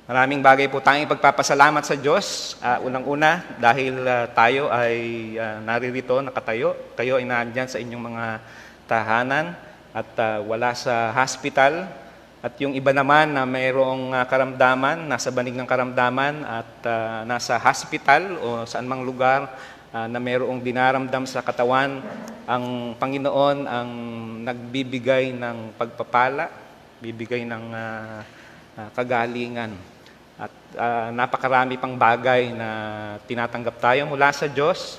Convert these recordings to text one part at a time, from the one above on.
Maraming bagay po tayong ipagpapasalamat sa Diyos. Unang-una, dahil tayo ay naririto, nakatayo. Kayo ay nandyan sa inyong mga tahanan at wala sa hospital. At yung iba naman na mayroong karamdaman, nasa banig ng karamdaman at nasa hospital o saan mang lugar na mayroong dinaramdam sa katawan, ang Panginoon ang nagbibigay ng pagpapala, bibigay ng kagalingan. At napakarami pang bagay na tinatanggap tayo mula sa Diyos.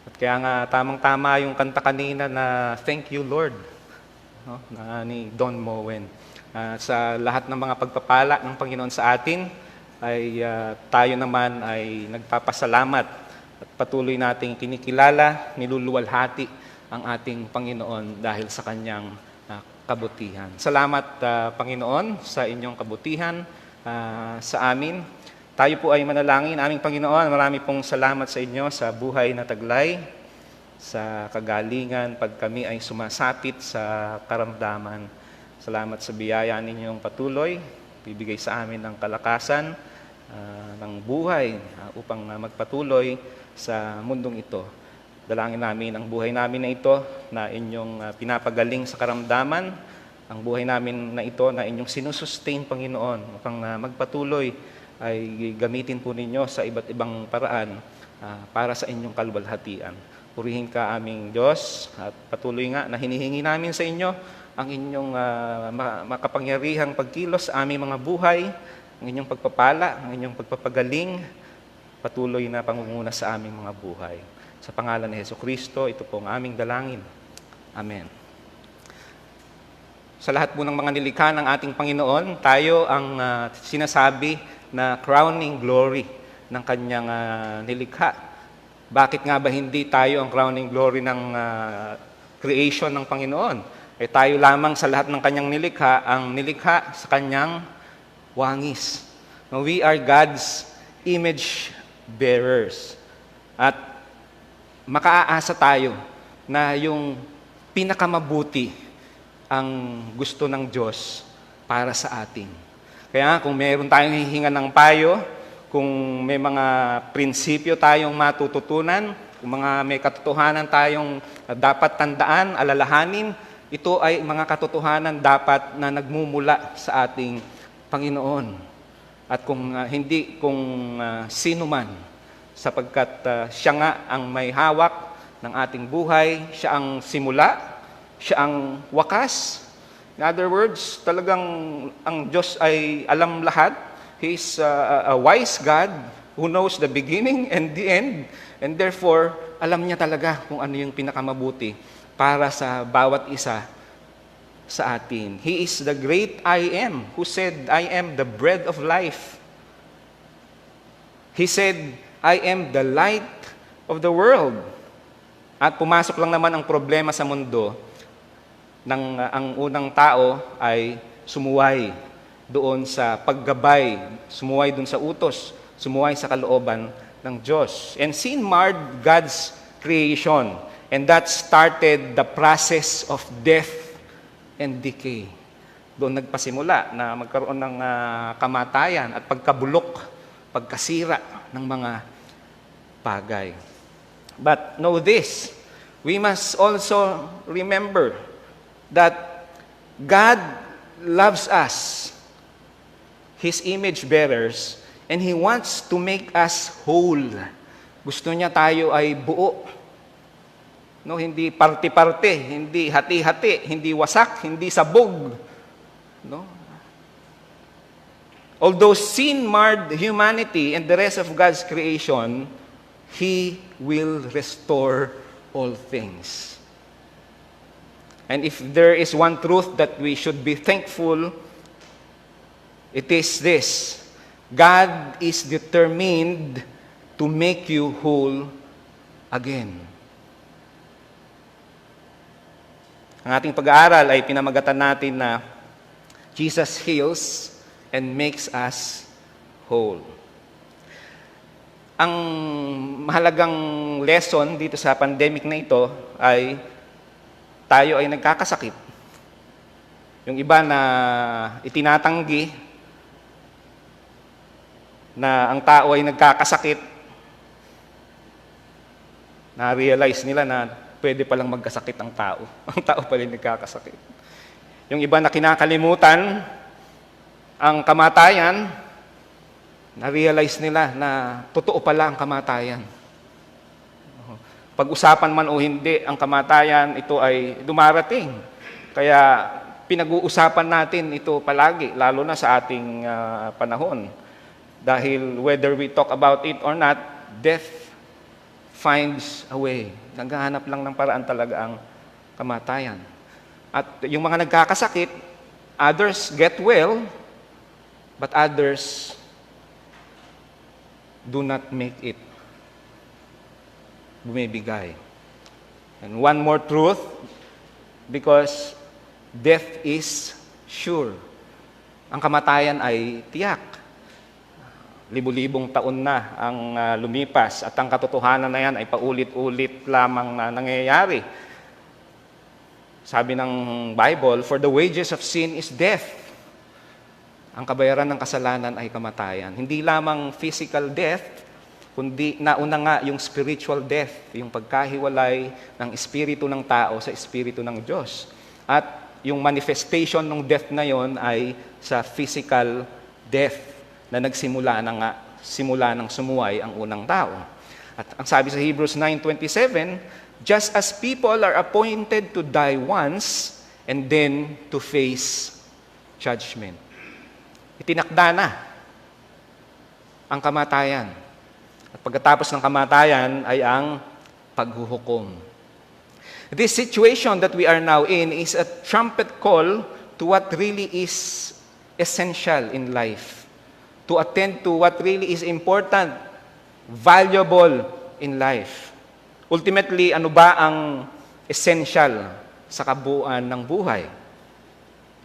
At kaya nga tamang-tama yung kanta kanina na Thank You Lord, no? Na ni Don Moen. Sa lahat ng mga pagpapala ng Panginoon sa atin, ay tayo naman ay nagpapasalamat at patuloy nating kinikilala, niluluwalhati ang ating Panginoon dahil sa Kanyang kabutihan. Salamat, Panginoon, sa inyong kabutihan sa amin. Tayo po ay manalangin. Aming Panginoon, marami pong salamat sa inyo sa buhay na taglay, sa kagalingan, pag kami ay sumasapit sa karamdaman. Salamat sa biyaya ninyong patuloy, bibigay sa amin ng kalakasan, ng buhay upang magpatuloy sa mundong ito. Dalangin namin ang buhay namin na ito na inyong pinapagaling sa karamdaman, ang buhay namin na ito na inyong sinusustain, Panginoon, upang magpatuloy ay gamitin po ninyo sa iba't ibang paraan para sa inyong kaluwalhatian. Purihin ka aming Diyos at patuloy nga na hinihingi namin sa inyo ang inyong makapangyarihang pagkilos sa aming mga buhay, ang inyong pagpapala, ang inyong pagpapagaling, patuloy na pangunguna sa aming mga buhay. Sa pangalan ni Jesucristo, ito po ang aming dalangin. Amen. Sa lahat po ng mga nilikha ng ating Panginoon, tayo ang sinasabi na crowning glory ng Kanyang nilikha. Bakit nga ba hindi tayo ang crowning glory ng creation ng Panginoon? Tayo lamang sa lahat ng Kanyang nilikha, ang nilikha sa Kanyang wangis. We are God's image bearers. At makaaasa tayo na yung pinakamabuti ang gusto ng Diyos para sa atin. Kaya kung mayroon tayong hihingan ng payo, kung may mga prinsipyo tayong matututunan, kung may katotohanan tayong dapat tandaan, alalahanin, ito ay mga katotohanan dapat na nagmumula sa ating Panginoon. At kung sino man, sapagkat siya nga ang may hawak ng ating buhay, siya ang simula, siya ang wakas. In other words, talagang ang Diyos ay alam lahat. He is a wise God who knows the beginning and the end. And therefore, alam niya talaga kung ano yung pinakamabuti para sa bawat isa sa atin. He is the great I am who said, I am the bread of life. He said, I am the light of the world. At pumasok lang naman ang problema sa mundo, ang unang tao ay sumuway doon sa paggabay, sumuway doon sa utos, sumuway sa kalooban ng Diyos. And sin marred God's creation, and that started the process of death and decay. Doon nagpasimula na magkaroon ng kamatayan at pagkabulok, pagkasira ng mga bagay. But know this, we must also remember that God loves us, His image bearers, and He wants to make us whole. Gusto niya tayo ay buo. No, hindi parte-parte, hindi hati-hati, hindi wasak, hindi sabog. No? Although sin marred humanity and the rest of God's creation, He will restore all things. And if there is one truth that we should be thankful, it is this: God is determined to make you whole again. Ang ating pag-aaral ay pinamagatan natin na Jesus heals and makes us whole. Ang mahalagang lesson dito sa pandemic na ito ay tayo ay nagkakasakit. Yung iba na itinatanggi, na ang tao ay nagkakasakit, na-realize nila na pwede palang magkasakit ang tao. Ang tao pala yung nagkakasakit. Yung iba na kinakalimutan ang kamatayan, na-realize nila na totoo pala ang kamatayan. Pag-usapan man o hindi ang kamatayan, ito ay dumarating. Kaya pinag-uusapan natin ito palagi, lalo na sa ating panahon. Dahil whether we talk about it or not, death finds a way. Naghahanap lang ng paraan talaga ang kamatayan. At yung mga nagkakasakit, others get well, but others do not make it. Bumibigay. And one more truth, because death is sure. Ang kamatayan ay tiyak. Libu-libong taon na ang lumipas at ang katotohanan na yan ay paulit-ulit lamang na nangyayari. Sabi ng Bible, for the wages of sin is death. Ang kabayaran ng kasalanan ay kamatayan. Hindi lamang physical death, kundi nauna nga yung spiritual death, yung pagkahiwalay ng espiritu ng tao sa espiritu ng Diyos. At yung manifestation ng death na yon ay sa physical death na nagsimula na nga, simula ng sumuway ang unang tao. At ang sabi sa Hebrews 9:27, just as people are appointed to die once and then to face judgment. Itinakda na ang kamatayan. At pagkatapos ng kamatayan ay ang paghuhukom. This situation that we are now in is a trumpet call to what really is essential in life. To attend to what really is important, valuable in life. Ultimately, ano ba ang essential sa kabuuan ng buhay?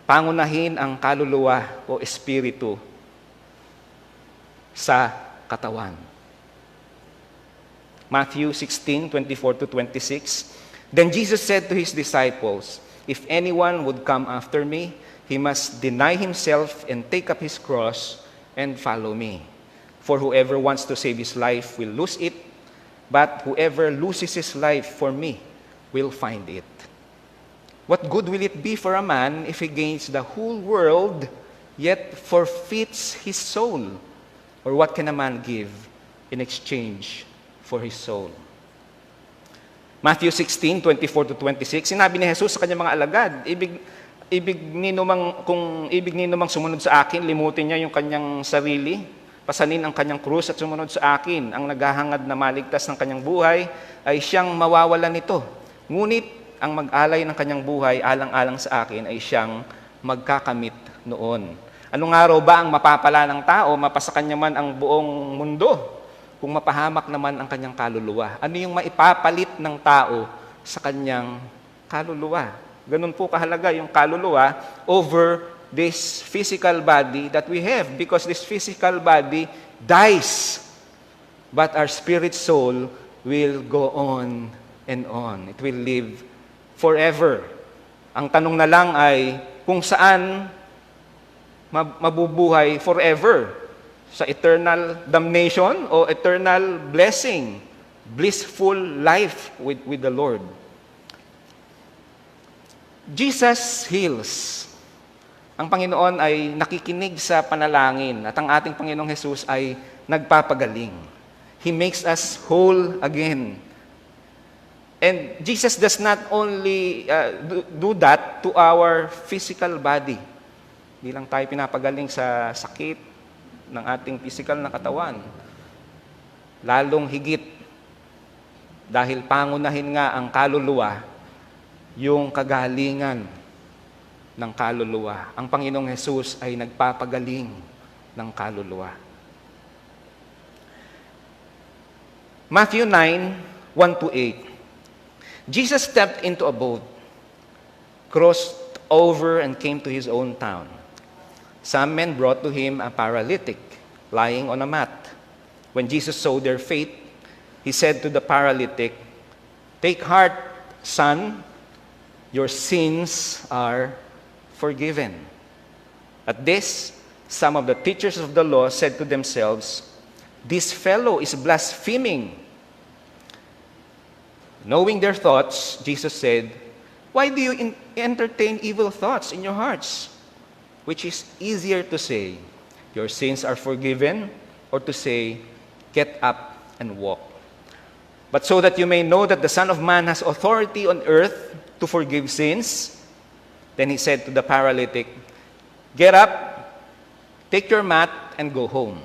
Pangunahin ang kaluluwa o espiritu sa katawan. Matthew 16:24-26. Then Jesus said to his disciples, if anyone would come after me, he must deny himself and take up his cross and follow me. For whoever wants to save his life will lose it, but whoever loses his life for me will find it. What good will it be for a man if he gains the whole world, yet forfeits his soul? Or what can a man give in exchange for his soul? Matthew 16:24-26, sinabi ni Jesus sa kanyang mga alagad, kung ibig ni namang sumunod sa akin, limutin niya yung kanyang sarili, pasanin ang kanyang krus at sumunod sa akin. Ang naghahangad na maligtas ng kanyang buhay ay siyang mawawalan nito. Ngunit ang mag-alay ng kanyang buhay alang-alang sa akin ay siyang magkakamit noon. Anong araw ba ang mapapala ng tao, mapasa kanya man ang buong mundo, kung mapahamak naman ang kanyang kaluluwa? Ano yung maipapalit ng tao sa kanyang kaluluwa? Ganun po kahalaga yung kaluluwa over this physical body that we have, because this physical body dies, but our spirit soul will go on and on. It will live forever. Ang tanong na lang ay kung saan mabubuhay forever, sa eternal damnation o eternal blessing, blissful life with the Lord. Jesus heals. Ang Panginoon ay nakikinig sa panalangin at ang ating Panginoong Jesus ay nagpapagaling. He makes us whole again. And Jesus does not only do that to our physical body. Hindi lang tayo pinapagaling sa sakit ng ating physical na katawan. Lalong higit, dahil pangunahin nga ang kaluluwa, yung kagalingan ng kaluluwa. Ang Panginoong Jesus ay nagpapagaling ng kaluluwa. Matthew 9:1-8. Jesus stepped into a boat, crossed over and came to his own town. Some men brought to him a paralytic lying on a mat. When Jesus saw their faith, he said to the paralytic, "Take heart, son, your sins are forgiven." At this, some of the teachers of the law said to themselves, "This fellow is blaspheming." Knowing their thoughts, Jesus said, "Why do you entertain evil thoughts in your hearts? Which is easier to say, 'Your sins are forgiven,' or to say, 'Get up and walk'? But so that you may know that the Son of Man has authority on earth to forgive sins," then he said to the paralytic, "Get up, take your mat, and go home."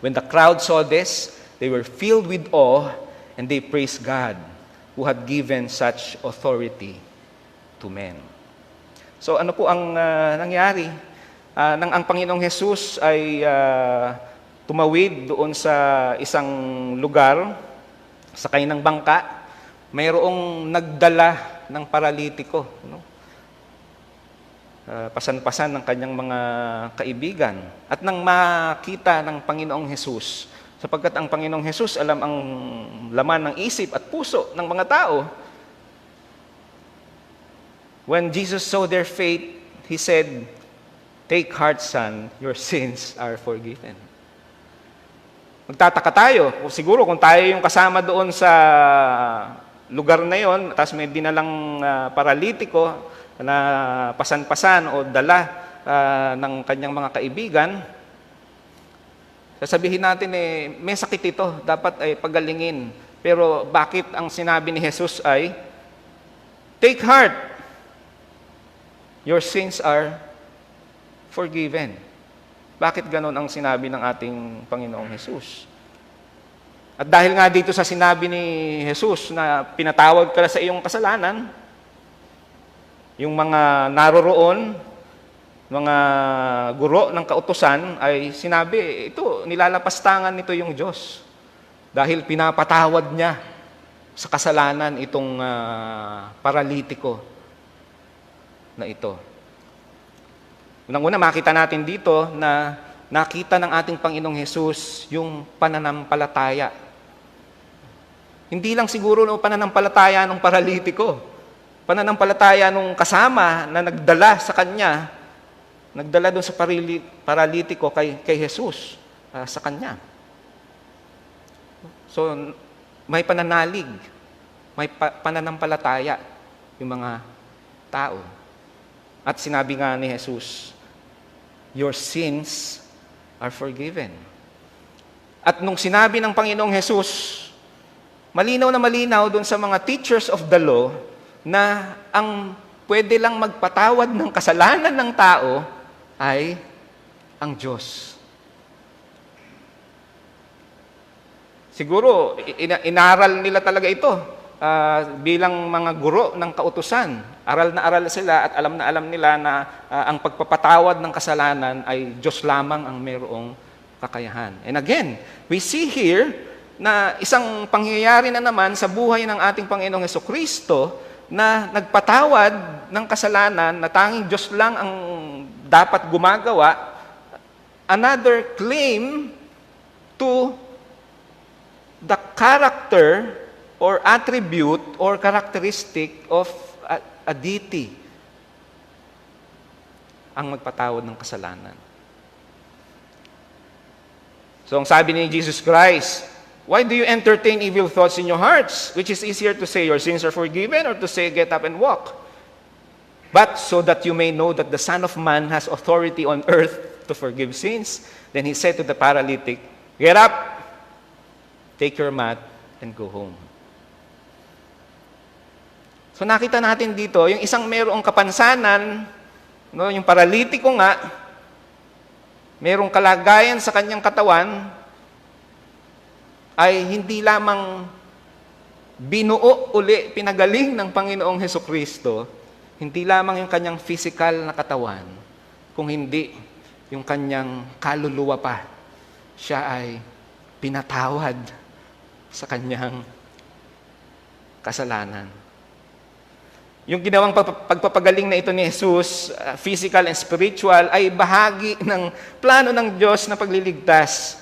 When the crowd saw this, they were filled with awe, and they praised God, who had given such authority to men. So ano po ang nangyari? Nang ang Panginoong Jesus ay tumawid doon sa isang lugar, sakay ng bangka, mayroong nagdala ng paralitiko, no? Pasan-pasan ng kanyang mga kaibigan. At nang makita ng Panginoong Jesus, sapagkat ang Panginoong Jesus alam ang laman ng isip at puso ng mga tao, when Jesus saw their faith, He said, "Take heart, son, your sins are forgiven." Magtataka tayo, siguro kung tayo yung kasama doon sa lugar na yon, tapos may dinalang paralitiko na pasan-pasan o dala ng kanyang mga kaibigan, sasabihin natin, may sakit ito, dapat ay pagalingin. Pero bakit ang sinabi ni Jesus ay, "Take heart, your sins are forgiven"? Bakit ganon ang sinabi ng ating Panginoong Jesus? At dahil nga dito sa sinabi ni Jesus na pinatawad ka na sa iyong kasalanan, yung mga naroroon, mga guro ng kautusan ay sinabi, ito, nilalapastangan nito yung Diyos. Dahil pinapatawad niya sa kasalanan itong paralitiko na ito. Unang-una, makita natin dito na nakita ng ating Panginoong Jesus yung pananampalataya. Hindi lang siguro no pananampalataya ng paralitiko. Pananampalataya nung kasama na nagdala sa kanya, nagdala doon sa paralitiko kay Jesus sa kanya. So, may pananalig, may pananampalataya yung mga tao. At sinabi nga ni Jesus, "Your sins are forgiven." At nung sinabi ng Panginoong Jesus, malinaw na malinaw doon sa mga teachers of the law, na ang pwede lang magpatawad ng kasalanan ng tao ay ang Diyos. Siguro, inaral nila talaga ito bilang mga guro ng kautusan. Aral na aral sila at alam na alam nila na ang pagpapatawad ng kasalanan ay Diyos lamang ang mayroong kakayahan. And again, we see here na isang pangyayari na naman sa buhay ng ating Panginoong Hesukristo na nagpatawad ng kasalanan na tanging Diyos lang ang dapat gumagawa, another claim to the character or attribute or characteristic of a deity ang magpatawad ng kasalanan. So, ang sabi ni Jesus Christ, "Why do you entertain evil thoughts in your hearts? Which is easier to say, 'Your sins are forgiven,' or to say, 'Get up and walk'? But so that you may know that the Son of Man has authority on earth to forgive sins." Then he said to the paralytic, "Get up, take your mat, and go home." So nakita natin dito, yung isang mayroong kapansanan, no, yung paralitiko nga, mayroong kalagayan sa kanyang katawan, ay hindi lamang binuo uli, pinagaling ng Panginoong Hesukristo, hindi lamang yung kanyang physical na katawan, kung hindi yung kanyang kaluluwa pa, siya ay pinatawad sa kanyang kasalanan. Yung ginawang pagpapagaling na ito ni Jesus, physical and spiritual, ay bahagi ng plano ng Diyos na pagliligtas.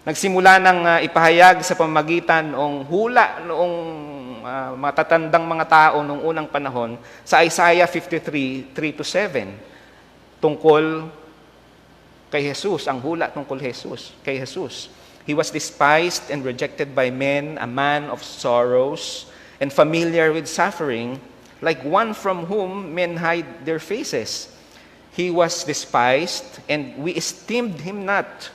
Nagsimula ng ipahayag sa pamamagitan ng hula noong matatandang mga tao noong unang panahon sa Isaiah 53:3-7 tungkol kay Jesus, ang hula tungkol kay Jesus. He was despised and rejected by men, a man of sorrows and familiar with suffering, like one from whom men hide their faces. He was despised, and we esteemed him not.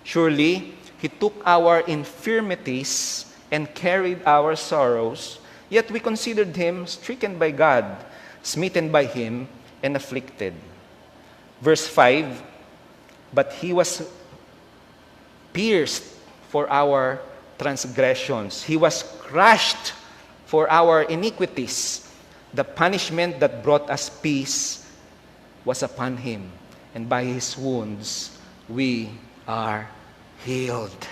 Surely, he took our infirmities and carried our sorrows, yet we considered him stricken by God, smitten by him, and afflicted. Verse 5, but he was pierced for our transgressions. He was crushed for our iniquities. The punishment that brought us peace was upon him, and by his wounds we are healed.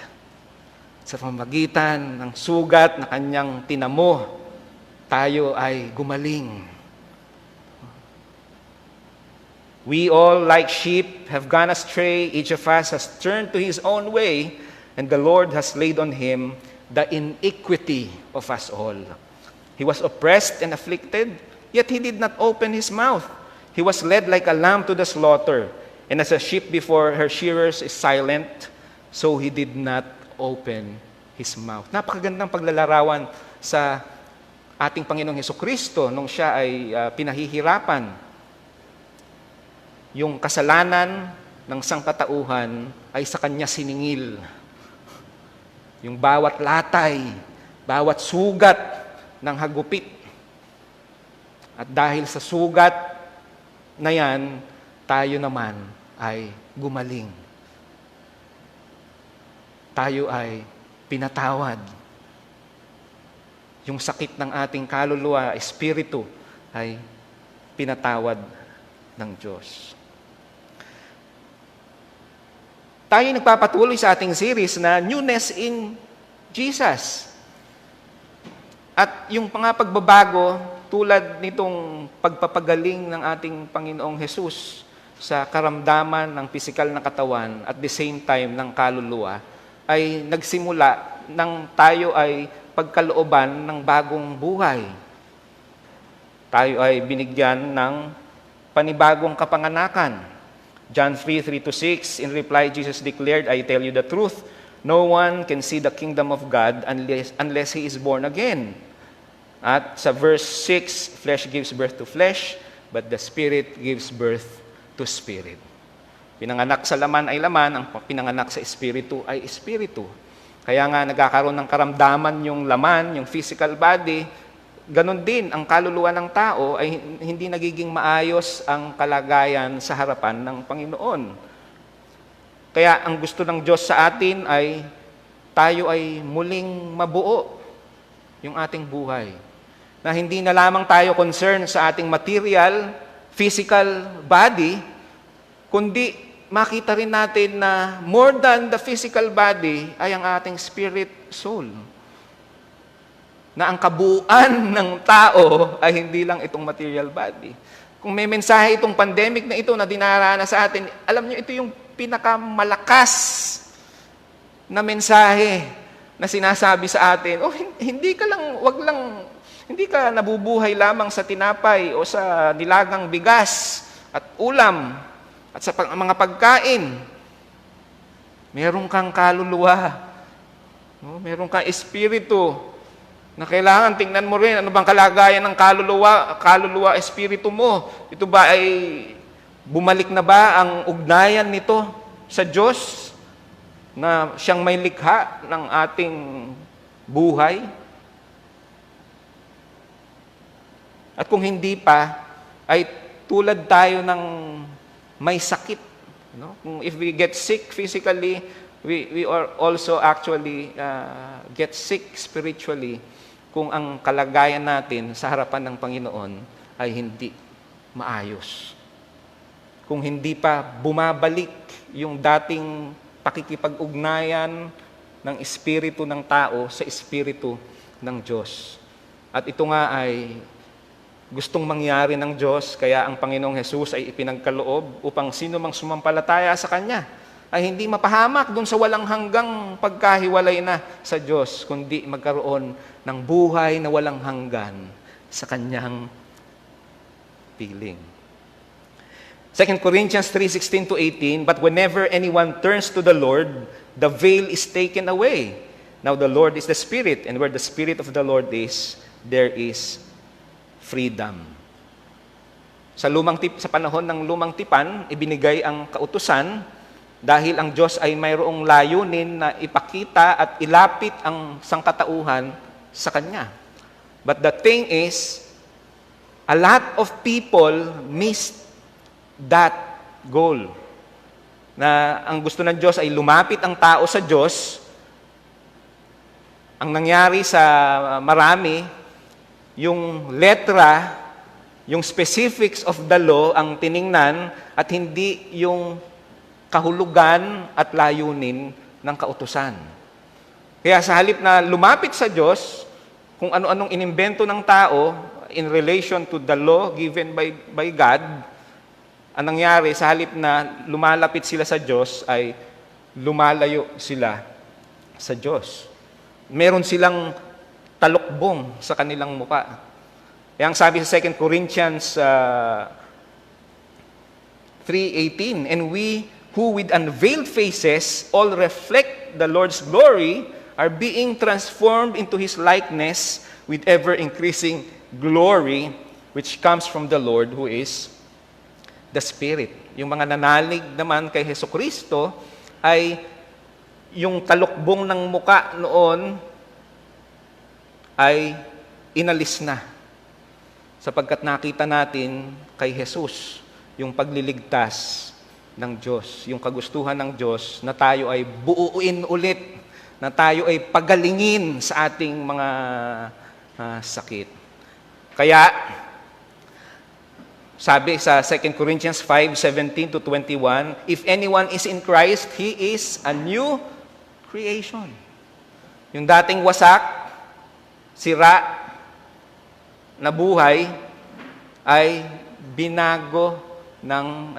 Sa pamamagitan ng sugat na kanyang tinamo, tayo ay gumaling. We all, like sheep, have gone astray. Each of us has turned to his own way, and the Lord has laid on him the iniquity of us all. He was oppressed and afflicted, yet he did not open his mouth. He was led like a lamb to the slaughter, and as a sheep before her shearers is silent, so he did not open his mouth. Napakagandang paglalarawan sa ating Panginoong Hesukristo nung siya ay pinahihirapan. Yung kasalanan ng sangkatauhan ay sa kanya siningil. Yung bawat latay, bawat sugat ng hagupit. At dahil sa sugat na yan, tayo naman ay gumaling. Tayo ay pinatawad. Yung sakit ng ating kaluluwa, espiritu, ay pinatawad ng Diyos. Tayo nagpapatuloy sa ating series na Newness in Jesus. At yung mga pagbabago, tulad nitong pagpapagaling ng ating Panginoong Jesus sa karamdaman ng pisikal na katawan at the same time ng kaluluwa, ay nagsimula nang tayo ay pagkalooban ng bagong buhay. Tayo ay binigyan ng panibagong kapanganakan. John 3:3-6, in reply, Jesus declared, I tell you the truth, no one can see the kingdom of God unless he is born again. At sa verse 6, flesh gives birth to flesh, but the Spirit gives birth to spirit. Pinanganak sa laman ay laman, ang pinanganak sa espiritu ay espiritu. Kaya nga nagkakaroon ng karamdaman yung laman, yung physical body. Ganon din, ang kaluluwa ng tao ay hindi nagiging maayos ang kalagayan sa harapan ng Panginoon. Kaya ang gusto ng Diyos sa atin ay tayo ay muling mabuo yung ating buhay. Na hindi na lamang tayo concerned sa ating material, physical body, kundi makita rin natin na more than the physical body ay ang ating spirit, soul. Na ang kabuuan ng tao ay hindi lang itong material body. Kung may mensahe itong pandemic na ito na dinarana sa atin, alam niyo, ito yung pinakamalakas na mensahe na sinasabi sa atin, hindi ka nabubuhay lamang sa tinapay o sa nilagang bigas at ulam at sa mga pagkain. Meron kang kaluluwa, meron kang espiritu, na kailangan tingnan mo rin ano bang kalagayan ng kaluluwa, espiritu mo. Ito ba ay bumalik na ba ang ugnayan nito sa Diyos na siyang may likha ng ating buhay? At kung hindi pa, ay tulad tayo ng may sakit. Kung if we get sick physically, we are also actually get sick spiritually kung ang kalagayan natin sa harapan ng Panginoon ay hindi maayos. Kung hindi pa bumabalik yung dating pakikipag-ugnayan ng espiritu ng tao sa espiritu ng Diyos. At ito nga ay gustong mangyari ng Diyos, kaya ang Panginoong Hesus ay ipinagkaloob upang sino mang sumampalataya sa Kanya ay hindi mapahamak dun sa walang hanggang pagkahiwalay na sa Diyos, kundi magkaroon ng buhay na walang hanggan sa Kanyang piling. 2 Corinthians 3:16 to 18, but whenever anyone turns to the Lord, the veil is taken away. Now the Lord is the Spirit, and where the Spirit of the Lord is, there is freedom. Sa panahon ng lumang tipan, ibinigay ang kautusan dahil ang Diyos ay mayroong layunin na ipakita at ilapit ang sangkatauhan sa Kanya. But the thing is, a lot of people missed that goal. Na ang gusto ng Diyos ay lumapit ang tao sa Diyos. Ang nangyari sa marami, yung letra, yung specifics of the law ang tiningnan at hindi yung kahulugan at layunin ng kautusan. Kaya sa halip na lumapit sa Diyos, kung ano-anong inimbento ng tao in relation to the law given by God, ang nangyari sa halip na lumalapit sila sa Diyos ay lumalayo sila sa Diyos. Meron silang talukbong sa kanilang muka. Kaya ang sabi sa 2 Corinthians 3:18, and we who with unveiled faces all reflect the Lord's glory are being transformed into His likeness with ever-increasing glory which comes from the Lord who is the Spirit. Yung mga nanalig naman kay Hesukristo ay yung talukbong ng muka noon ay inalis na. Sapagkat nakita natin kay Jesus yung pagliligtas ng Diyos, yung kagustuhan ng Diyos na tayo ay buuin ulit, na tayo ay pagalingin sa ating mga sakit. Kaya, sabi sa 2 Corinthians 5:17 to 21, if anyone is in Christ, he is a new creation. Yung dating wasak, sira, na buhay, ay binago ng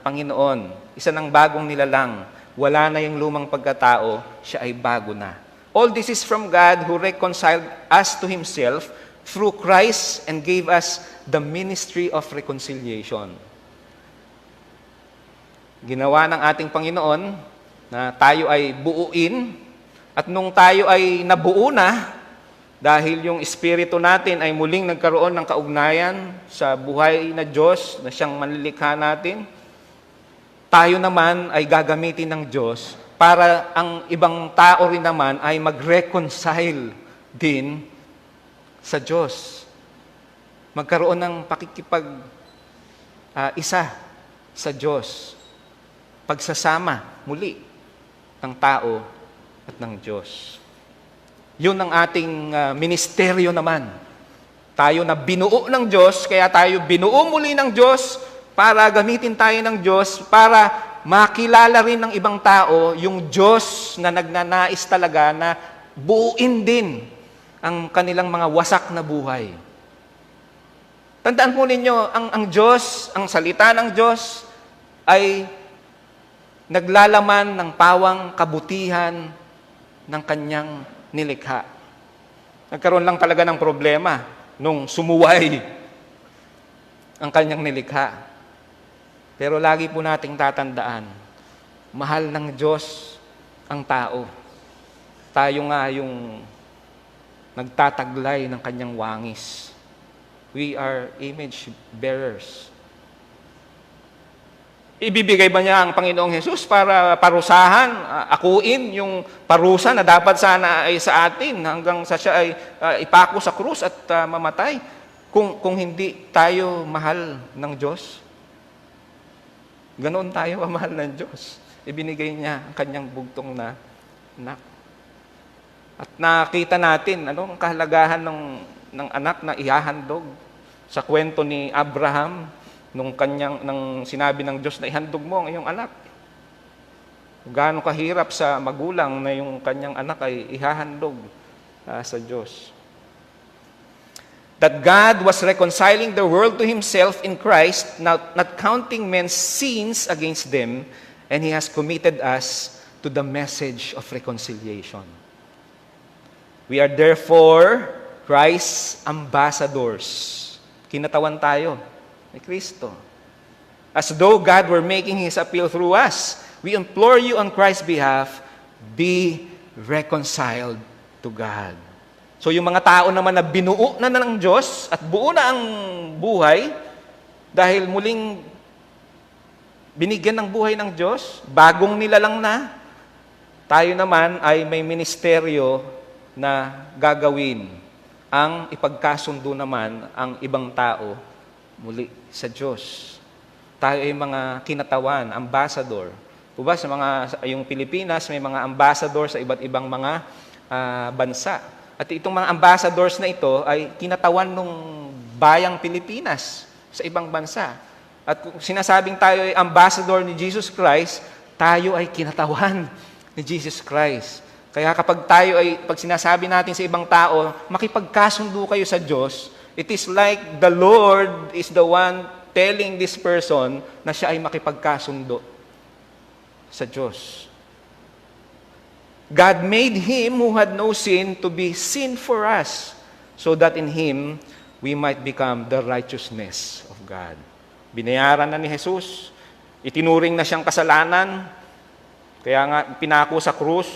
Panginoon. Isa ng bagong nilalang. Wala na yung lumang pagkatao, siya ay bago na. All this is from God who reconciled us to Himself through Christ and gave us the ministry of reconciliation. Ginawa ng ating Panginoon na tayo ay buuin at nung tayo ay nabuo na, dahil yung espiritu natin ay muling nagkaroon ng kaugnayan sa buhay na Diyos na siyang manlilikha natin, tayo naman ay gagamitin ng Diyos para ang ibang tao rin naman ay mag-reconcile din sa Diyos. Magkaroon ng isa sa Diyos. Pagsasama muli ng tao at ng Diyos. Yun ang ating ministeryo naman. Tayo na binuo ng Diyos, kaya tayo binuo muli ng Diyos para gamitin tayo ng Diyos, para makilala rin ng ibang tao yung Diyos na nagnanais talaga na buuin din ang kanilang mga wasak na buhay. Tandaan po ninyo, ang Diyos, ang salita ng Diyos ay naglalaman ng pawang kabutihan ng kanyang nilikha. Nagkaroon lang talaga ng problema nung sumuway ang kanyang nilikha. Pero lagi po nating tatandaan, mahal ng Diyos ang tao. Tayo nga yung nagtataglay ng kanyang wangis. We are image bearers. Ibibigay ba niya ang Panginoong Hesus para parusahan, akuin yung parusa na dapat sana ay sa atin hanggang sa siya ay ipako sa krus at mamatay kung hindi tayo mahal ng Diyos? Ganoon tayo mahal ng Diyos. Ibinigay niya ang kanyang bugtong na anak. At nakita natin ang kahalagahan ng anak na ihahandog sa kwento ni Abraham. Nung sinabi ng Diyos na ihandog mo ang iyong anak. Gaano kahirap sa magulang na yung kanyang anak ay ihahandog sa Diyos. That God was reconciling the world to Himself in Christ, not counting men's sins against them, and He has committed us to the message of reconciliation. We are therefore Christ's ambassadors. Kinatawan tayo ni Kristo. as though God were making His appeal through us. We implore you on Christ's behalf, be reconciled to God. So yung mga tao naman na binuo na ng Diyos at buo na ang buhay, dahil muling binigyan ng buhay ng Diyos, bagong nilalang na, tayo naman ay may ministeryo na gagawin, ang ipagkasundo naman ang ibang tao muli sa Diyos. Tayo ay mga kinatawan, ambassador. Diba, yung Pilipinas, may mga ambassador sa iba't ibang mga bansa. At itong mga ambassadors na ito ay kinatawan ng bayang Pilipinas sa ibang bansa. At kung sinasabing tayo ay ambassador ni Jesus Christ, tayo ay kinatawan ni Jesus Christ. Kaya pag sinasabi natin sa ibang tao, makipagkasundo kayo sa Diyos, it is like the Lord is the one telling this person na siya ay makipagkasundo sa Diyos. God made Him who had no sin to be sin for us, so that in Him we might become the righteousness of God. Binayaran na ni Jesus, itinuring na siyang kasalanan, kaya nga pinako sa krus,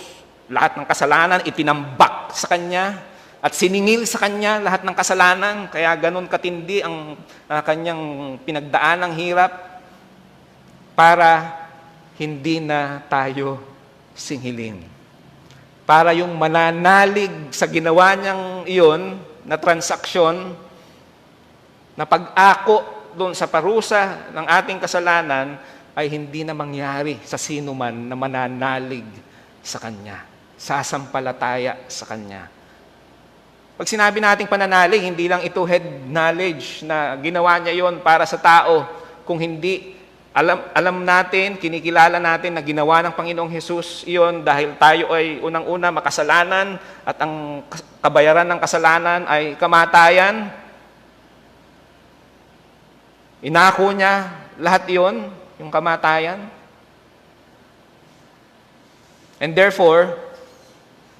lahat ng kasalanan itinambak sa Kanya, at siningil sa Kanya lahat ng kasalanan, kaya ganun katindi ang Kanyang pinagdaan ng hirap, para hindi na tayo singilin. Para yung mananalig sa ginawa niyang iyon, na transaksyon, na pag-ako doon sa parusa ng ating kasalanan, ay hindi na mangyari sa sino man na mananalig sa Kanya, sasampalataya sa Kanya. Pag sinabi nating pananalig, hindi lang ito head knowledge na ginawa niya yon para sa tao, kung hindi alam natin, kinikilala natin na ginawa ng Panginoong Hesus iyon dahil tayo ay unang-una makasalanan at ang kabayaran ng kasalanan ay kamatayan. Inako niya lahat iyon, yung kamatayan. And therefore,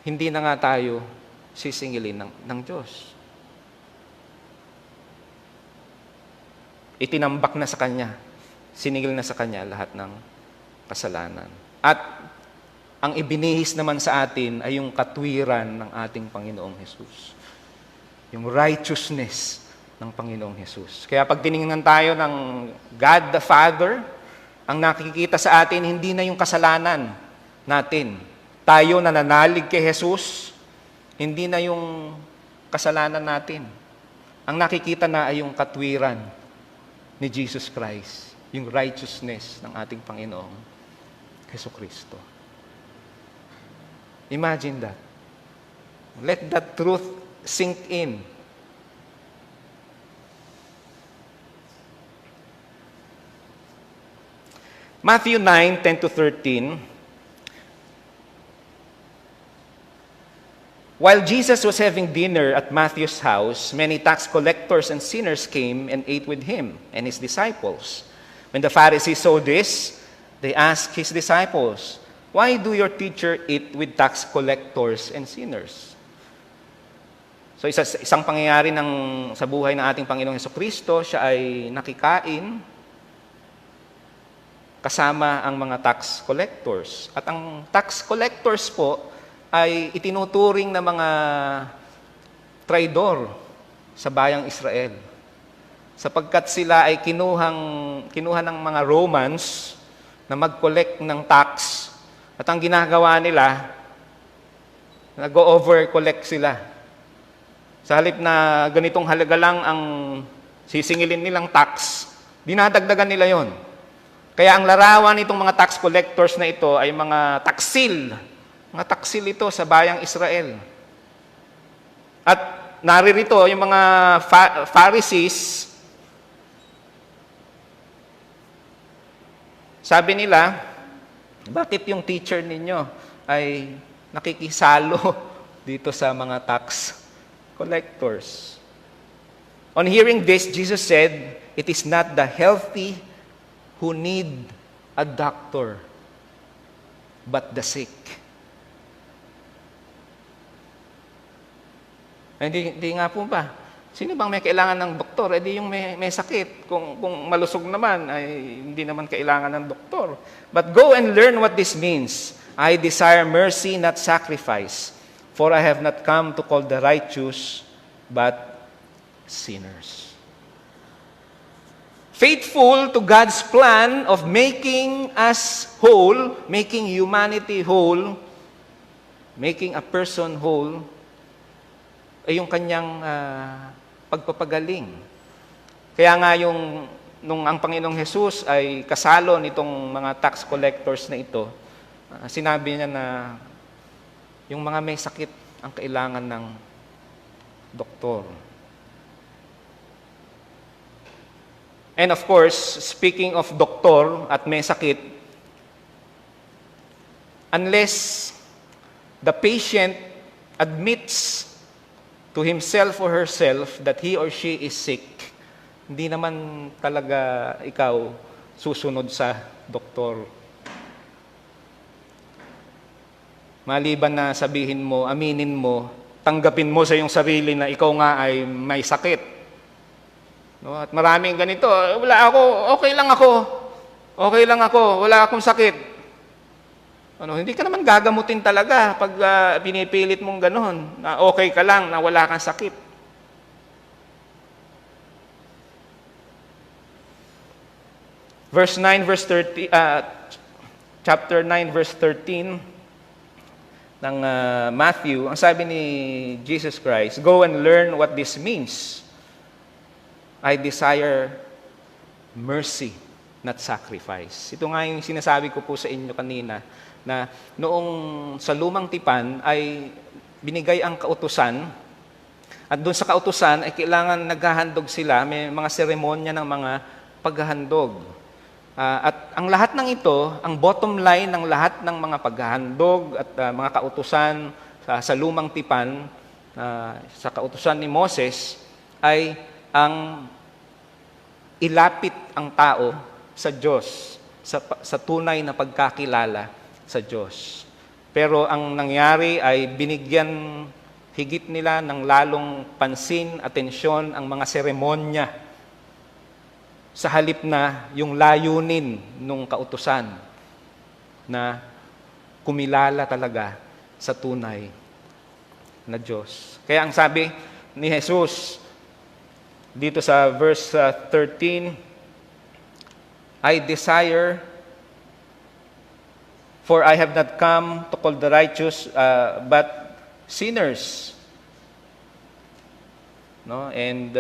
hindi na nga tayo sisingilin ng Diyos. Itinambak na sa Kanya, siningil na sa Kanya lahat ng kasalanan. At ang ibinihis naman sa atin ay yung katwiran ng ating Panginoong Hesus. Yung righteousness ng Panginoong Hesus. Kaya pag tiningnan tayo ng God the Father, ang nakikita sa atin hindi na yung kasalanan natin. Tayo na nanalig kay Hesus, hindi na yung kasalanan natin. Ang nakikita na ay yung katwiran ni Jesus Christ, yung righteousness ng ating Panginoong Jesucristo. Imagine that. Let that truth sink in. Matthew 9:10-13. While Jesus was having dinner at Matthew's house, many tax collectors and sinners came and ate with him and his disciples. When the Pharisees saw this, they asked his disciples, "Why do your teacher eat with tax collectors and sinners?" So isang pangyayari sa buhay ng ating Panginoong Jesucristo, siya ay nakikain kasama ang mga tax collectors. At ang tax collectors po ay itinuturing na mga traidor sa bayang Israel. Sapagkat sila ay kinuha ng mga Romans na mag-collect ng tax. At ang ginagawa nila, nag-over-collect sila. Sa halip na ganitong halaga lang ang sisingilin nilang tax, dinadagdagan nila yon. Kaya ang larawan nitong mga tax collectors na ito ay mga taksil. Mga taksil ito sa bayang Israel. At naririto yung mga Pharisees, sabi nila, bakit yung teacher ninyo ay nakikisalo dito sa mga tax collectors? On hearing this, Jesus said, "It is not the healthy who need a doctor, but the sick." Hindi nga po ba? Sino bang may kailangan ng doktor? Eh di yung may sakit. Kung malusog naman, ay hindi naman kailangan ng doktor. But go and learn what this means. I desire mercy, not sacrifice. For I have not come to call the righteous, but sinners. Faithful to God's plan of making us whole, making humanity whole, making a person whole, ay yung kanyang pagpapagaling. Kaya nga nung ang Panginoong Jesus ay kasalo nitong mga tax collectors na ito, sinabi niya na yung mga may sakit ang kailangan ng doktor. And of course, speaking of doktor at may sakit, unless the patient admits to himself or herself that he or she is sick, hindi naman talaga ikaw susunod sa doktor. Maliban na sabihin mo, aminin mo, tanggapin mo sa iyong sarili na ikaw nga ay may sakit. No? At maraming ganito, wala ako, okay lang ako, wala akong sakit. Hindi ka naman gagamutin talaga pag pinipilit mong gano'n, na okay ka lang, na wala kang sakit. Chapter 9, verse 13 ng Matthew, ang sabi ni Jesus Christ, go and learn what this means. I desire mercy, not sacrifice. Ito nga yung sinasabi ko po sa inyo kanina, na noong sa lumang tipan ay binigay ang kautusan, at doon sa kautusan ay kailangan naghahandog sila, may mga seremonya ng mga paghahandog. At ang lahat ng ito, ang bottom line ng lahat ng mga paghahandog at mga kautusan sa lumang tipan, sa kautusan ni Moses, ay ang ilapit ang tao sa Diyos, sa tunay na pagkakilala sa Diyos. Pero ang nangyari ay binigyan higit nila ng lalong pansin, atensyon ang mga seremonya sa halip na yung layunin ng kautusan na kumilala talaga sa tunay na Diyos. Kaya ang sabi ni Jesus dito sa verse 13, I desire, for I have not come to call the righteous, but sinners. No? And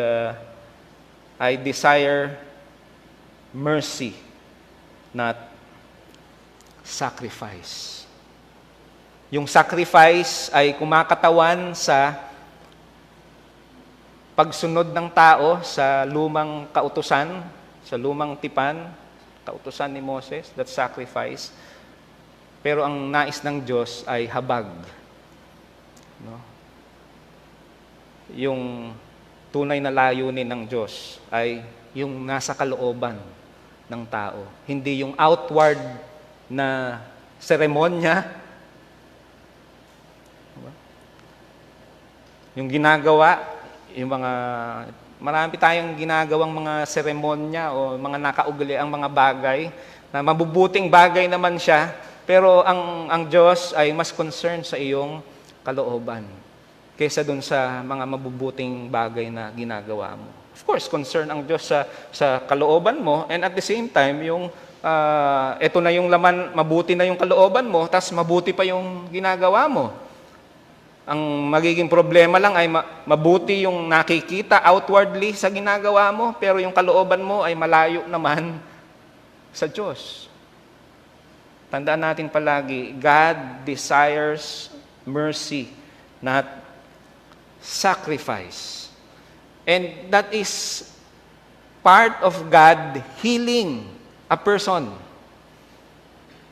I desire mercy, not sacrifice. Yung sacrifice ay kumakatawan sa pagsunod ng tao sa lumang kautusan, sa lumang tipan, kautusan ni Moses, that sacrifice. Pero ang nais ng Diyos ay habag. No? Yung tunay na layunin ng Diyos ay yung nasa kalooban ng tao. Hindi yung outward na seremonya. Yung ginagawa, yung marami tayong ginagawang mga seremonya o mga nakaugli ang mga bagay, na mabubuting bagay naman siya, pero ang Diyos ay mas concerned sa iyong kalooban kaysa dun sa mga mabubuting bagay na ginagawa mo. Of course, concern ang Diyos sa kalooban mo, and at the same time, ito na yung laman, mabuti na yung kalooban mo, tas mabuti pa yung ginagawa mo. Ang magiging problema lang ay mabuti yung nakikita outwardly sa ginagawa mo, pero yung kalooban mo ay malayo naman sa Diyos. Tandaan natin palagi, God desires mercy, not sacrifice. And that is part of God healing a person,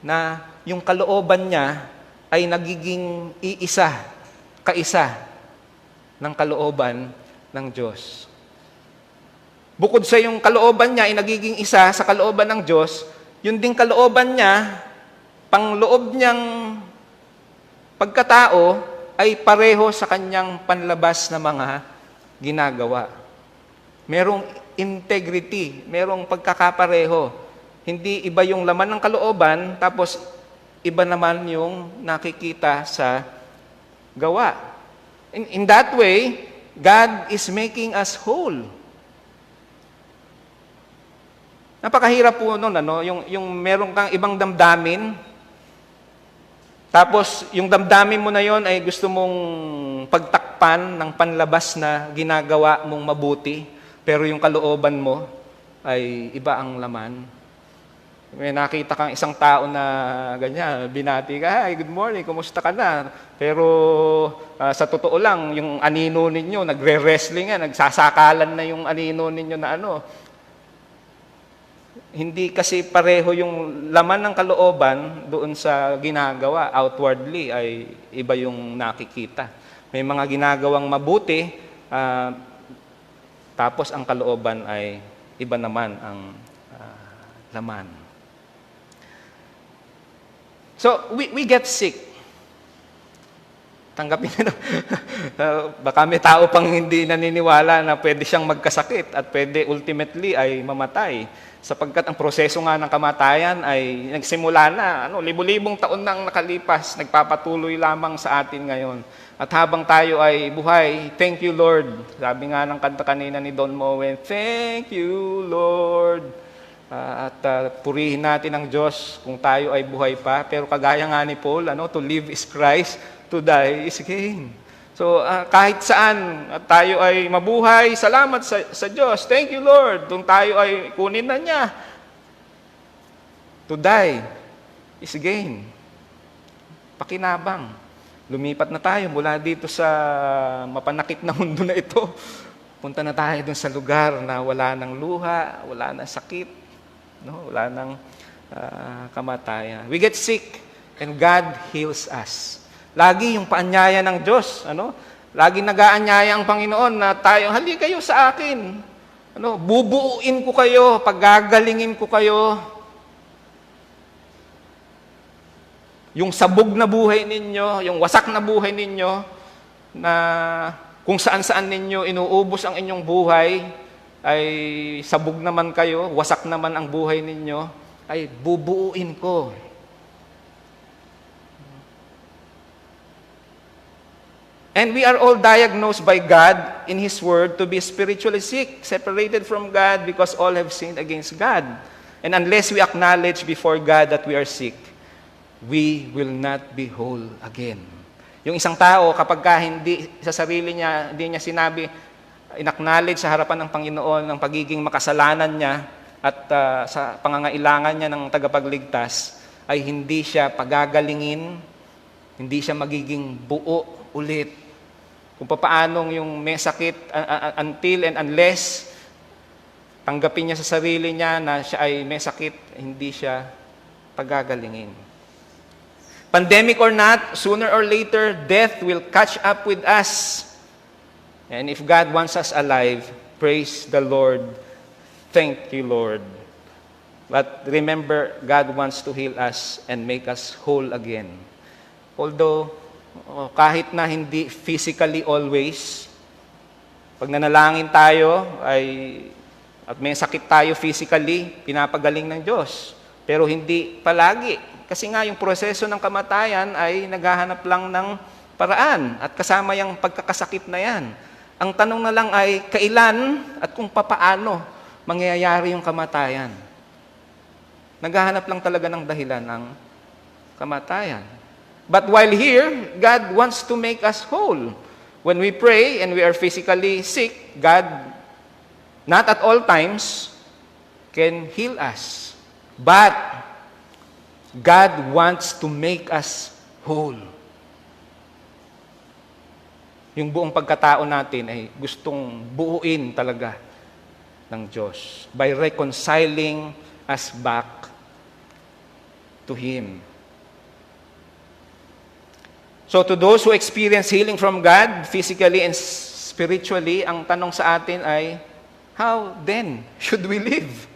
na yung kalooban niya ay nagiging kaisa ng kalooban ng Diyos. Bukod sa yung kalooban niya ay nagiging isa sa kalooban ng Diyos, yun ding kalooban niya, pangloob niyang pagkatao, ay pareho sa kanyang panlabas na mga ginagawa. Merong integrity, merong pagkakapareho. Hindi iba yung laman ng kalooban, tapos iba naman yung nakikita sa gawa. In that way, God is making us whole. Napakahirap po nun, yung meron kang ibang damdamin, tapos yung damdamin mo na yon ay gusto mong pagtakpan ng panlabas na ginagawa mong mabuti, pero yung kalooban mo ay iba ang laman. May nakita kang isang tao na ganyan, binati ka, "Hi, good morning, kumusta ka na?" Pero sa totoo lang, yung anino ninyo, nagre-wrestling yan, nagsasakalan na yung anino ninyo na Hindi kasi pareho yung laman ng kalooban doon sa ginagawa. Outwardly ay iba yung nakikita. May mga ginagawang mabuti, tapos ang kalooban ay iba naman ang laman. So, we get sick. Tanggapin nyo. Baka may tao pang hindi naniniwala na pwede siyang magkasakit at pwede ultimately ay mamatay. Sapagkat ang proseso nga ng kamatayan ay nagsimula na, libu-libong taon nang nakalipas, nagpapatuloy lamang sa atin ngayon. At habang tayo ay buhay, thank you Lord. Sabi nga ng kanta kanina ni Don Moen, thank you Lord. Purihin natin ang Diyos kung tayo ay buhay pa. Pero kagaya nga ni Paul, to live is Christ, to die is gain. So kahit saan tayo ay mabuhay, salamat sa Diyos. Thank you Lord. Kung tayo ay kunin na niya, to die is gain. Pakinabang. Lumipat na tayo mula dito sa mapanakit na mundo na ito. Punta na tayo dun sa lugar na wala ng luha, wala ng sakit, wala ng kamatayan. We get sick and God heals us. Lagi yung paanyaya ng Diyos, lagi nag-aanyaya ang Panginoon na tayo, "Hali kayo sa akin. Bubuuin ko kayo, paggagalingin ko kayo. Yung sabog na buhay ninyo, yung wasak na buhay ninyo, na kung saan-saan ninyo inuubos ang inyong buhay, ay sabog naman kayo, wasak naman ang buhay ninyo, ay bubuuin ko." And we are all diagnosed by God in His Word to be spiritually sick, separated from God because all have sinned against God. And unless we acknowledge before God that we are sick, we will not be whole again. Yung isang tao, kapag hindi sa sarili niya, hindi niya sinabi, in-acknowledge sa harapan ng Panginoon ng pagiging makasalanan niya at sa pangangailangan niya ng tagapagligtas, ay hindi siya pagagalingin, hindi siya magiging buo ulit. Kung paanong yung may sakit until and unless tanggapin niya sa sarili niya na siya ay may sakit, hindi siya pagagalingin. Pandemic or not, sooner or later, death will catch up with us. And if God wants us alive, praise the Lord. Thank you, Lord. But remember, God wants to heal us and make us whole again. Although, kahit na hindi physically always, pag nanalangin tayo at may sakit tayo physically, pinapagaling ng Diyos. Pero hindi palagi. Kasi nga yung proseso ng kamatayan ay naghahanap lang ng paraan at kasama yung pagkakasakit na yan. Ang tanong na lang ay kailan at kung papaano mangyayari yung kamatayan. Naghahanap lang talaga ng dahilan ng kamatayan. But while here, God wants to make us whole. When we pray and we are physically sick, God, not at all times, can heal us. But God wants to make us whole. Yung buong pagkatao natin ay gustong buuin talaga ng Diyos by reconciling us back to Him. So to those who experience healing from God, physically and spiritually, ang tanong sa atin ay, how then should we live?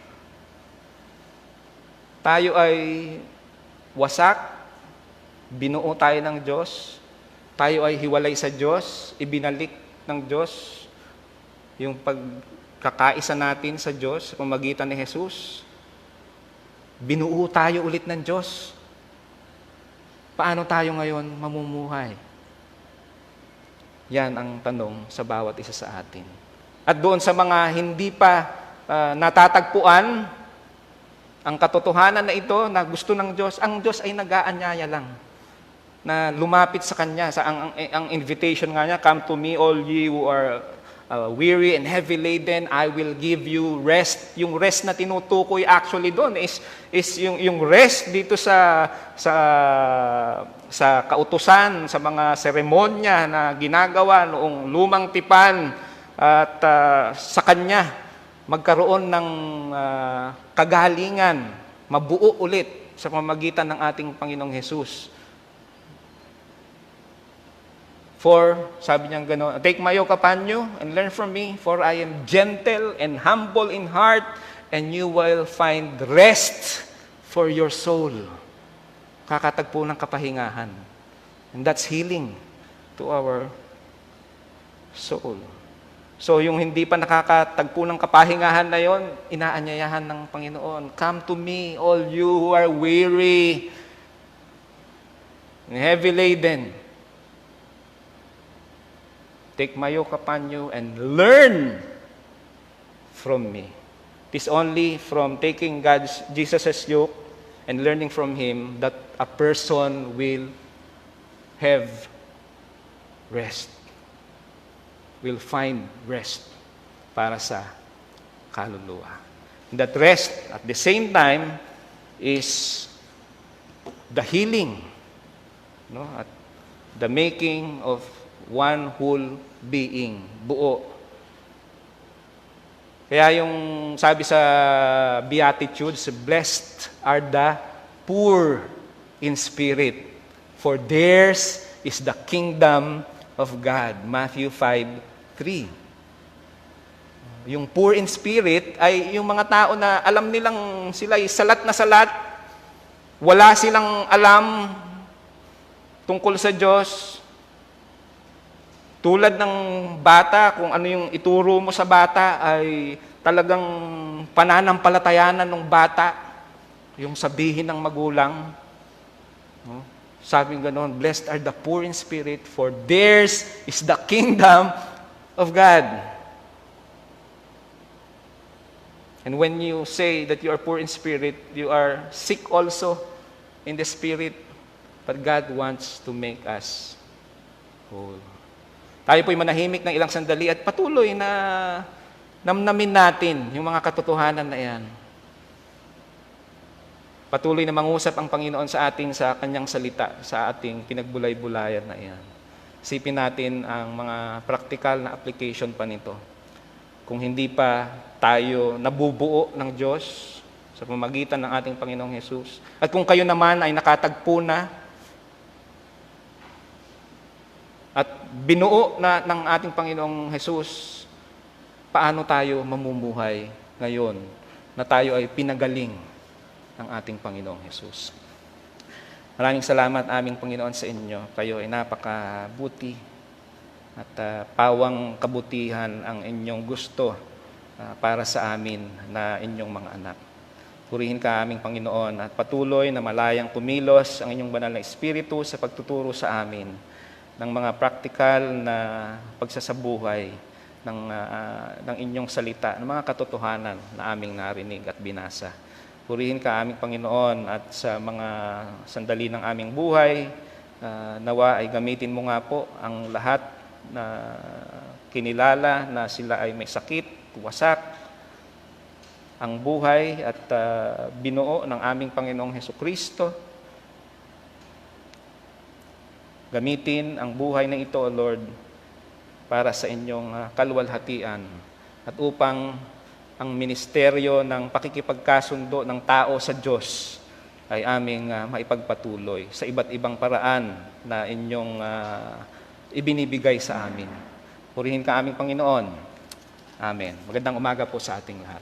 Tayo ay wasak, binuo tayo ng Diyos, tayo ay hiwalay sa Diyos, ibinalik ng Diyos, yung pagkakaisa natin sa Diyos sa pamamagitan ni Jesus, binuo tayo ulit ng Diyos. Paano tayo ngayon mamumuhay? Yan ang tanong sa bawat isa sa atin. At doon sa mga hindi pa natatagpuan ang katotohanan na ito na gusto ng Diyos, ang Diyos ay nag-aanyaya lang na lumapit sa Kanya. Ang invitation nga niya, "Come to me, all ye who are weary and heavy laden, I will give you rest." Yung rest na tinutukoy actually doon is yung rest dito sa kautusan, sa mga seremonya na ginagawa noong lumang tipan at sa Kanya magkaroon ng kagalingan, mabuo ulit sa pamamagitan ng ating Panginoong Hesus. For, sabi niya gano'n, "Take my yoke upon you and learn from me, for I am gentle and humble in heart, and you will find rest for your soul." Kakatagpo ng kapahingahan. And that's healing to our soul. So yung hindi pa nakakatagpo ng kapahingahan na yon, inaanyayahan ng Panginoon, "Come to me, all you who are weary and heavy laden. Take my yoke upon you and learn from me." It is only from taking Jesus' yoke and learning from Him that a person will have rest, will find rest para sa kaluluwa. And that rest, at the same time, is the healing, no? At the making of one whole being, buo. Kaya yung sabi sa Beatitudes, "Blessed are the poor in spirit, for theirs is the kingdom of God." Matthew 5:3. Yung poor in spirit ay yung mga tao na alam nilang sila ay salat na salat, wala silang alam tungkol sa Diyos. Tulad ng bata, kung ano yung ituro mo sa bata ay talagang pananampalatayanan ng bata, yung sabihin ng magulang. No? Sabi ganoon, "Blessed are the poor in spirit, for theirs is the kingdom of God." And when you say that you are poor in spirit, you are sick also in the spirit, but God wants to make us whole. Tayo po'y manahimik ng ilang sandali at patuloy na namnamin natin yung mga katotohanan na yan. Patuloy na mangusap ang Panginoon sa atin sa Kanyang salita, sa ating pinagbulay-bulayan na yan. Isipin natin ang mga practical na application pa nito. Kung hindi pa tayo nabubuo ng Diyos sa pamamagitan ng ating Panginoong Hesus, at kung kayo naman ay nakatagpo na at binuo na ng ating Panginoong Hesus, paano tayo mamumuhay ngayon na tayo ay pinagaling ng ating Panginoong Hesus? Maraming salamat aming Panginoon sa inyo. Kayo ay napakabuti at pawang kabutihan ang inyong gusto para sa amin na inyong mga anak. Purihin ka aming Panginoon at patuloy na malayang kumilos ang inyong banal na Espiritu sa pagtuturo sa amin ng mga praktikal na pagsasabuhay ng inyong salita, ng mga katotohanan na aming narinig at binasa. Purihin ka aming Panginoon at sa mga sandali ng aming buhay, nawa ay gamitin mo nga po ang lahat na kinilala na sila ay may sakit, wasak ang buhay at binuo ng aming Panginoong Hesukristo. Gamitin ang buhay na ito, O Lord, para sa inyong kaluwalhatian at upang ang ministeryo ng pakikipagkasundo ng tao sa Diyos ay aming maipagpatuloy sa iba't ibang paraan na inyong ibinibigay sa amin. Purihin ka aming Panginoon. Amen. Magandang umaga po sa ating lahat.